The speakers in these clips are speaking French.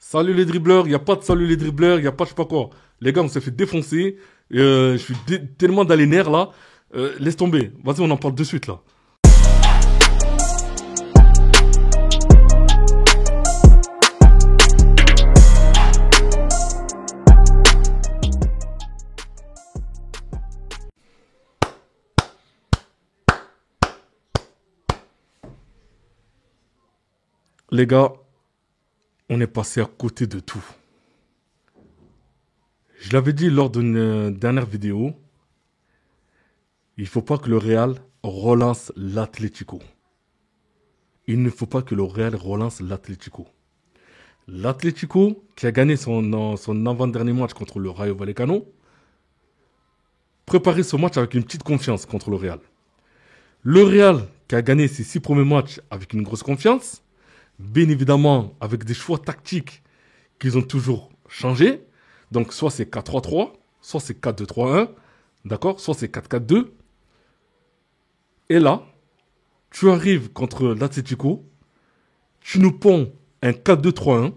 Salut les dribbleurs, il n'y a pas de salut les dribbleurs, il n'y a pas je sais pas quoi. Les gars, on s'est fait défoncer. Je suis tellement dans les nerfs là. Laisse tomber. Vas-y, on en parle de suite là. Les gars, on est passé à côté de tout. Je l'avais dit lors d'une dernière vidéo, il ne faut pas que le Real relance l'Atlético. Il ne faut pas que le Real relance l'Atlético. L'Atlético, qui a gagné son avant-dernier match contre le Rayo Vallecano, préparait ce match avec une petite confiance contre le Real. Le Real, qui a gagné ses 6 premiers matchs avec une grosse confiance, bien évidemment avec des choix tactiques qu'ils ont toujours changé. Donc soit c'est 4-3-3, soit c'est 4-2-3-1, d'accord, soit c'est 4-4-2. Et là, tu arrives contre l'Atlético, tu nous ponds un 4-2-3-1,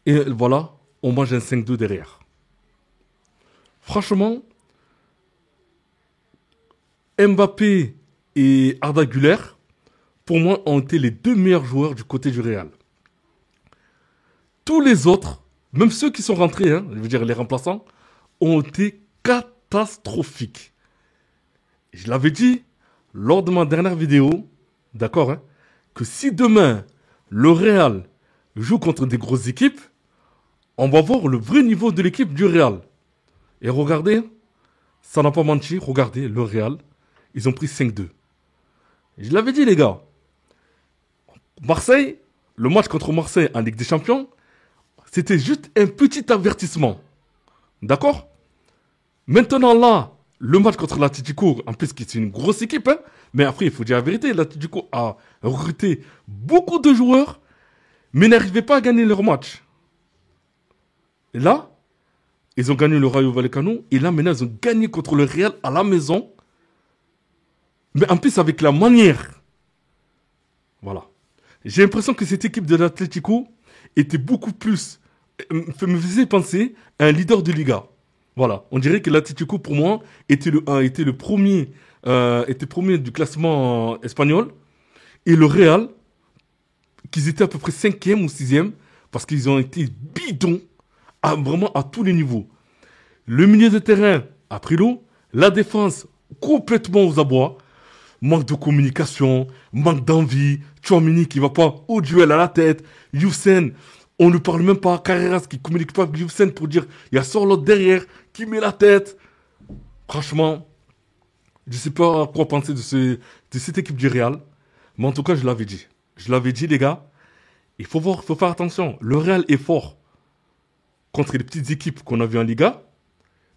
et voilà, on mange un 5-2 derrière. Franchement, Mbappé et Arda Güler, pour moi, ont été les 2 meilleurs joueurs du côté du Real. Tous les autres, même ceux qui sont rentrés, je veux dire les remplaçants, ont été catastrophiques. Je l'avais dit lors de ma dernière vidéo, d'accord, que si demain le Real joue contre des grosses équipes, on va voir le vrai niveau de l'équipe du Real. Et regardez, ça n'a pas menti, regardez, le Real, ils ont pris 5-2. Je l'avais dit les gars. Marseille, le match contre Marseille en Ligue des Champions, c'était juste un petit avertissement. D'accord? Maintenant là, le match contre l'Atlético, en plus c'est une grosse équipe, mais après il faut dire la vérité, l'Atlético a recruté beaucoup de joueurs, mais n'arrivait pas à gagner leur match. Et là, ils ont gagné le Rayo Vallecano, et là maintenant ils ont gagné contre le Real à la maison, mais en plus avec la manière. Voilà. J'ai l'impression que cette équipe de l'Atlético était beaucoup plus, me faisait penser à un leader de Liga. Voilà, on dirait que l'Atlético pour moi était le premier, était premier du classement espagnol, et le Real, qu'ils étaient à peu près 5e ou 6e, parce qu'ils ont été bidons vraiment à tous les niveaux. Le milieu de terrain a pris l'eau, la défense complètement aux abois. Manque de communication, manque d'envie, Tchouaméni qui va pas au duel à la tête, Youssef, on ne parle même pas, Carreras qui communique pas avec Youssef pour dire il y a Sorloth derrière qui met la tête. Franchement, je sais pas quoi penser de cette équipe du Real, mais en tout cas je l'avais dit. Je l'avais dit les gars, il faut faire attention, le Real est fort contre les petites équipes qu'on a vues en Liga,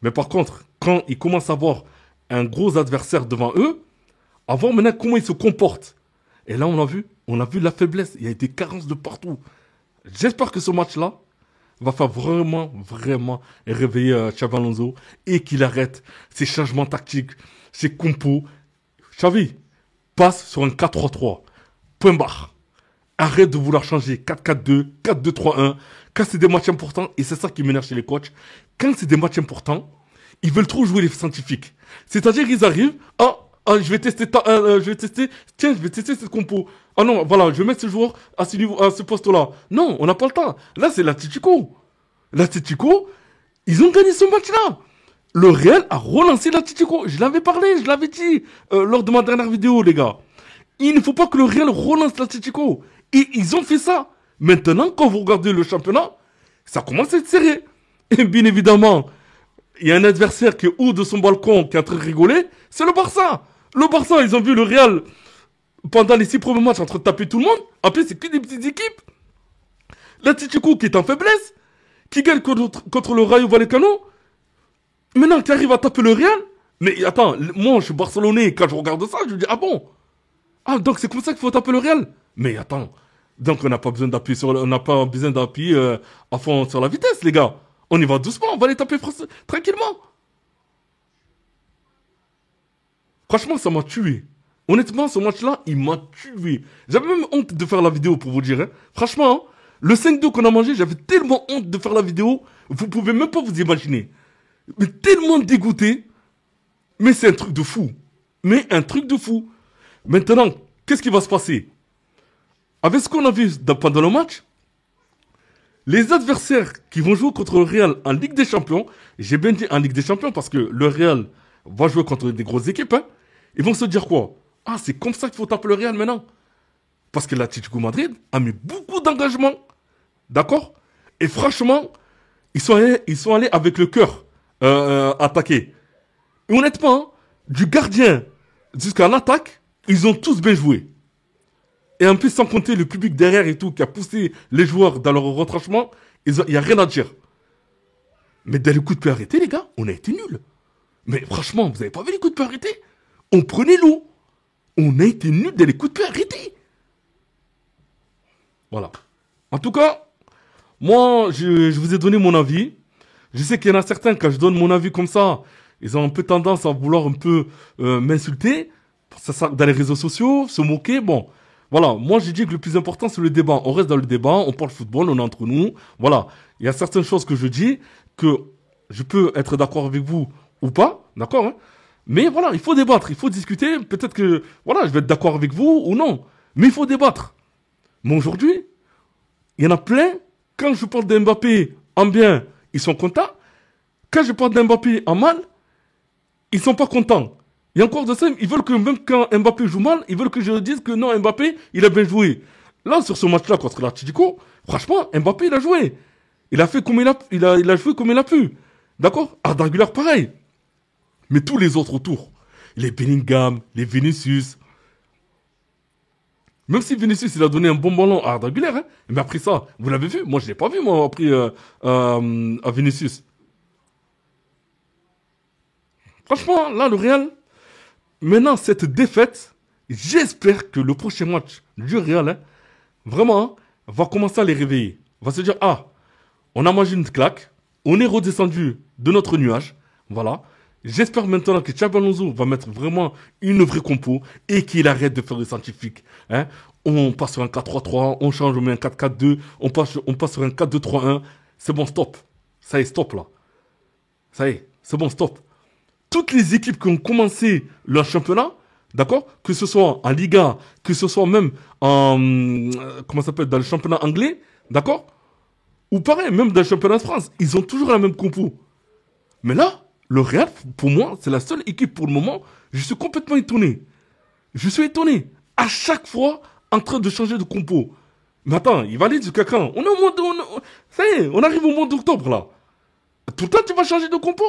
mais par contre, quand ils commencent à avoir un gros adversaire devant eux, à voir maintenant comment ils se comportent. Et là, on a vu la faiblesse. Il y a des carences de partout. J'espère que ce match-là va faire vraiment, vraiment réveiller Xabi Alonso et qu'il arrête ses changements tactiques, ses compos. Xavi, passe sur un 4-3-3. Point barre. Arrête de vouloir changer 4-4-2, 4-2-3-1. Quand c'est des matchs importants, et c'est ça qui m'énerve chez les coachs, quand c'est des matchs importants, ils veulent trop jouer les scientifiques. C'est-à-dire qu'ils arrivent je vais tester, tiens, je vais tester cette compo. Ah non, voilà, je vais mettre ce joueur à ce poste-là. Non, on n'a pas le temps. Là, c'est l'Atlético. L'Atlético, ils ont gagné ce match-là. Le Real a relancé l'Atlético. Je l'avais parlé, je l'avais dit lors de ma dernière vidéo, les gars. Il ne faut pas que le Real relance l'Atlético. Et ils ont fait ça. Maintenant, quand vous regardez le championnat, ça commence à être serré. Et bien évidemment, il y a un adversaire qui est haut de son balcon, qui est en train de rigoler, c'est le Barça. Le Barça, ils ont vu le Real pendant les 6 premiers matchs en train de taper tout le monde. Après, c'est que des petites équipes. L'Atlético qui est en faiblesse, qui gagne contre le Rayo Vallecano. Maintenant, qui arrive à taper le Real. Mais attends, moi, je suis barcelonais. Quand je regarde ça, je me dis, ah bon? Ah, donc c'est comme ça qu'il faut taper le Real? Mais attends, donc on n'a pas besoin d'appuyer à fond sur la vitesse, les gars. On y va doucement, on va les taper tranquillement. Franchement, ça m'a tué. Honnêtement, ce match-là, il m'a tué. J'avais même honte de faire la vidéo pour vous dire. Franchement, Le 5-2 qu'on a mangé, j'avais tellement honte de faire la vidéo, vous pouvez même pas vous imaginer. Mais tellement dégoûté. Mais c'est un truc de fou. Mais un truc de fou. Maintenant, qu'est-ce qui va se passer? Avec ce qu'on a vu pendant le match, les adversaires qui vont jouer contre le Real en Ligue des Champions, j'ai bien dit en Ligue des Champions parce que le Real va jouer contre des grosses équipes, hein, ils vont se dire quoi? Ah, c'est comme ça qu'il faut taper le Real maintenant. Parce que l'Atlético Madrid a mis beaucoup d'engagement. D'accord? Et franchement, ils sont allés avec le cœur attaquer. Et honnêtement, du gardien jusqu'à l'attaque, ils ont tous bien joué. Et en plus, sans compter le public derrière et tout, qui a poussé les joueurs dans leur retranchement, il n'y a rien à dire. Mais dans les coups de pied arrêtés, les gars, on a été nuls. Mais franchement, vous n'avez pas vu les coups de pied arrêtés? On prenait l'eau. On a été nuls dans les coups de pied arrêtés. Voilà. En tout cas, moi, je vous ai donné mon avis. Je sais qu'il y en a certains, quand je donne mon avis comme ça, ils ont un peu tendance à vouloir un peu m'insulter. Ça, dans les réseaux sociaux, se moquer. Bon, voilà. Moi, j'ai dit que le plus important, c'est le débat. On reste dans le débat, on parle football, on est entre nous. Voilà. Il y a certaines choses que je dis que je peux être d'accord avec vous ou pas. D'accord, hein. Mais voilà, il faut débattre, il faut discuter. Peut-être que, voilà, je vais être d'accord avec vous ou non. Mais il faut débattre. Mais aujourd'hui, il y en a plein. Quand je parle d'Mbappé en bien, ils sont contents. Quand je parle d'Mbappé en mal, ils sont pas contents. Il y a encore de ça, ils veulent que même quand Mbappé joue mal, ils veulent que je dise que non, Mbappé, il a bien joué. Là, sur ce match-là contre l'Atlético, franchement, Mbappé, il a joué. Il a fait comme il a joué comme il a pu. D'accord? Arda Güler, pareil. Mais tous les autres autour, les Bellingham, les Vinicius, même si Vinicius, il a donné un bon ballon à Arda Güler, hein, mais après ça, vous l'avez vu? Moi, je l'ai pas vu, moi, après à Vinicius. Franchement, là, le Real, maintenant, cette défaite, j'espère que le prochain match du Real, hein, vraiment, hein, va commencer à les réveiller. Va se dire, ah, on a mangé une claque, on est redescendu de notre nuage, voilà. J'espère maintenant que Xabi Alonso va mettre vraiment une vraie compo et qu'il arrête de faire le scientifique. Hein. On passe sur un 4-3-3, on change, on met un 4-4-2, on passe sur un 4-2-3-1. C'est bon, stop. Ça y est, stop là. Ça y est, c'est bon, stop. Toutes les équipes qui ont commencé leur championnat, d'accord, que ce soit en Liga, que ce soit même en, comment ça s'appelle, dans le championnat anglais, d'accord, ou pareil, même dans le championnat de France, ils ont toujours la même compo. Mais là, le Real, pour moi, c'est la seule équipe pour le moment, je suis complètement étonné. Je suis étonné. À chaque fois, en train de changer de compo. Mais attends, il va aller jusqu'à quand? On est au mois de... Ça y est, on arrive au mois d'octobre, là. Tout le temps, tu vas changer de compo?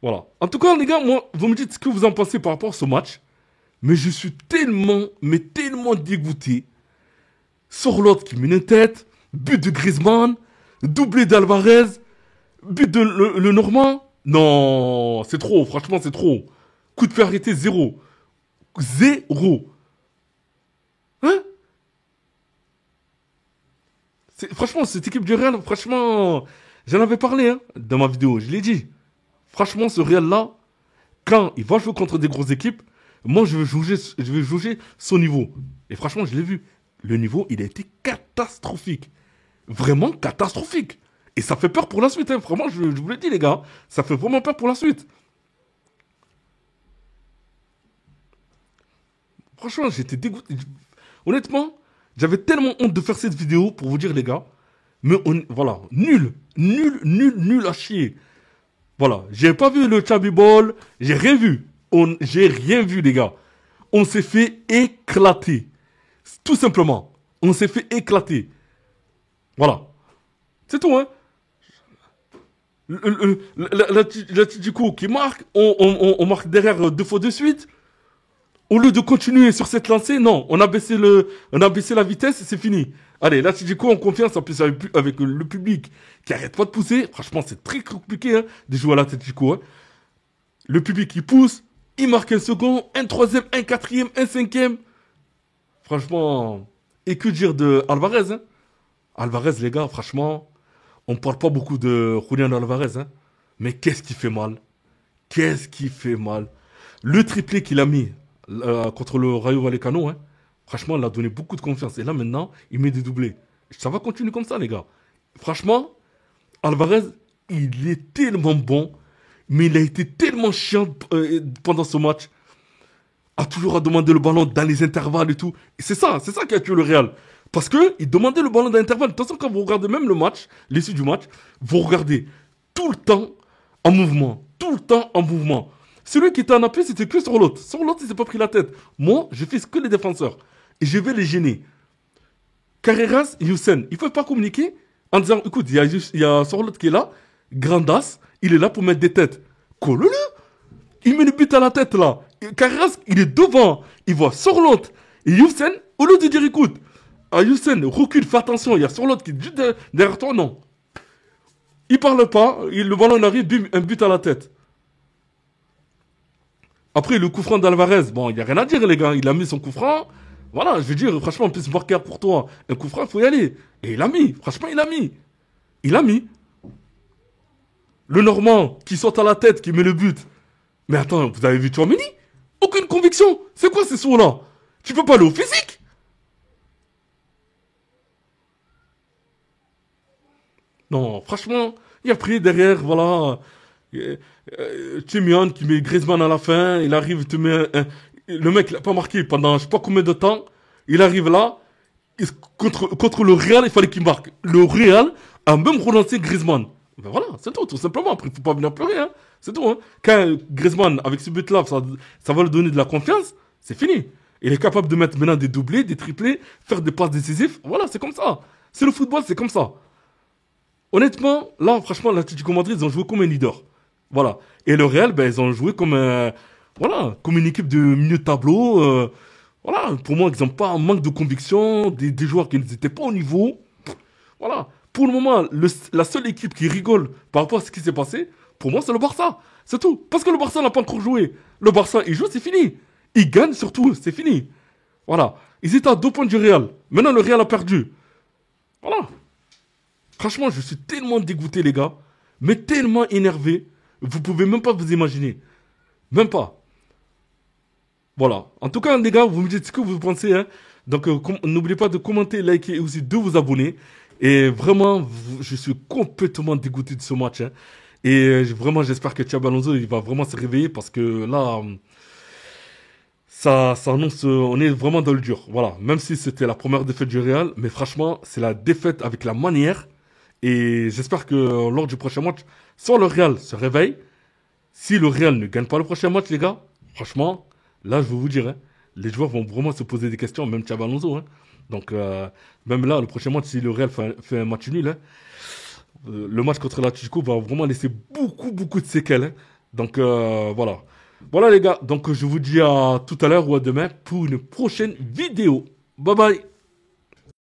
Voilà. En tout cas, les gars, moi, vous me dites ce que vous en pensez par rapport à ce match. Mais je suis tellement, mais tellement dégoûté. Sorloth qui met une tête, but de Griezmann, doublé d'Alvarez, but de le Normand. Non, c'est trop, franchement, c'est trop. Coup de pied arrêté, zéro. Zéro. Hein? Franchement, cette équipe du Real, franchement, j'en avais parlé hein, dans ma vidéo, je l'ai dit. Franchement, ce Real-là, quand il va jouer contre des grosses équipes, moi, je vais juger son niveau. Et franchement, je l'ai vu. Le niveau, il a été catastrophique. Vraiment catastrophique. Et ça fait peur pour la suite. Hein. Vraiment, je vous l'ai dit, les gars. Ça fait vraiment peur pour la suite. Franchement, j'étais dégoûté. Honnêtement, j'avais tellement honte de faire cette vidéo pour vous dire, les gars. Mais voilà, nul. Nul, nul, nul à chier. Voilà, j'ai pas vu le Chabi Ball, j'ai rien vu. J'ai rien vu, les gars. On s'est fait éclater. Tout simplement. On s'est fait éclater. Voilà. C'est tout, hein. L'Atlético qui marque, on marque derrière deux fois de suite. Au lieu de continuer sur cette lancée, non, on a baissé la vitesse et c'est fini. Allez, l'Atlético en confiance, en plus avec le public qui arrête pas de pousser. Franchement, c'est très compliqué hein, de jouer à l'Atlético. Hein. Le public il pousse, il marque un second, un troisième, un quatrième, un cinquième. Franchement, et que dire de Alvarez hein. Alvarez, les gars, franchement, on parle pas beaucoup de Julian Alvarez, hein. Mais qu'est-ce qui fait mal? Qu'est-ce qui fait mal? Le triplé qu'il a mis contre le Rayo Vallecano, hein. Franchement, il a donné beaucoup de confiance. Et là, maintenant, il met des doublés. Ça va continuer comme ça, les gars. Franchement, Alvarez, il est tellement bon, mais il a été tellement chiant pendant ce match. A toujours à demander le ballon dans les intervalles et tout. Et c'est ça qui a tué le Real. Parce que il demandait le ballon dans l'intervalle. De toute façon, quand vous regardez même le match, l'issue du match, vous regardez tout le temps en mouvement. Tout le temps en mouvement. Celui qui était en appui, c'était que sur l'autre. Sur l'autre, il s'est pas pris la tête. Moi, je fais ce que les défenseurs. Et je vais les gêner. Carreras et Hussein, il ne faut pas communiquer en disant, écoute, il y a sur l'autre qui est là, Grandas, il est là pour mettre des têtes. Colle-le. Il met le but à la tête là. Et Carreras, il est devant. Il voit sur l'autre. Et Hussein, au lieu de dire, écoute, à Hussein, recule, fais attention, il y a sur l'autre qui est juste derrière toi, non. Il parle pas, le ballon arrive, bim, un but à la tête. Après, le coup franc d'Alvarez, bon, il n'y a rien à dire, les gars. Il a mis son coup franc. Voilà, je veux dire, franchement, en plus, marquer pour toi, un coup franc, il faut y aller. Et il a mis, franchement, il a mis. Il a mis. Le Normand qui saute à la tête, qui met le but. Mais attends, vous avez vu Tchouaméni? Aucune conviction. C'est quoi ces sauts-là? Tu peux pas aller au physique? Non, franchement, il a pris derrière, voilà. Timian qui met Griezmann à la fin. Il arrive, il te met le mec, il n'a pas marqué pendant je sais pas combien de temps. Il arrive là. Contre le Real, il fallait qu'il marque. Le Real a même relancé Griezmann. Ben voilà, c'est tout simplement. Après, il ne faut pas venir pleurer. Hein. C'est tout. Hein. Quand Griezmann, avec ce but-là, ça va lui donner de la confiance, c'est fini. Il est capable de mettre maintenant des doublés, des triplés, faire des passes décisives. Voilà, c'est comme ça. C'est le football, c'est comme ça. Honnêtement, là, franchement, l'Atlético Madrid, ils ont joué comme un leader. Voilà. Et le Real, ben, ils ont joué comme, voilà, comme une équipe de milieu de tableau. Voilà. Pour moi, ils n'ont pas un manque de conviction, des joueurs qui n'étaient pas au niveau. Voilà. Pour le moment, la seule équipe qui rigole par rapport à ce qui s'est passé, pour moi, c'est le Barça. C'est tout. Parce que le Barça n'a pas encore joué. Le Barça, il joue, c'est fini. Il gagne surtout, c'est fini. Voilà. Ils étaient à 2 points du Real. Maintenant, le Real a perdu. Voilà. Franchement, je suis tellement dégoûté, les gars. Mais tellement énervé. Vous pouvez même pas vous imaginer. Même pas. Voilà. En tout cas, les gars, vous me dites ce que vous pensez. Hein. Donc, n'oubliez pas de commenter, liker et aussi de vous abonner. Et vraiment, je suis complètement dégoûté de ce match. Hein. Et vraiment, j'espère que Thiago Alonso, il va vraiment se réveiller parce que là, ça annonce, on est vraiment dans le dur. Voilà. Même si c'était la première défaite du Real, mais franchement, c'est la défaite avec la manière. Et j'espère que lors du prochain match, soit le Real se réveille. Si le Real ne gagne pas le prochain match, les gars, franchement, là, je vais vous dire, hein, les joueurs vont vraiment se poser des questions, même Thiago Alonso. Hein. Donc, même là, le prochain match, si le Real fait un match nul, hein, le match contre l'Atlético va vraiment laisser beaucoup, beaucoup de séquelles. Hein. Donc, voilà. Voilà, les gars. Donc, je vous dis à tout à l'heure ou à demain pour une prochaine vidéo. Bye bye.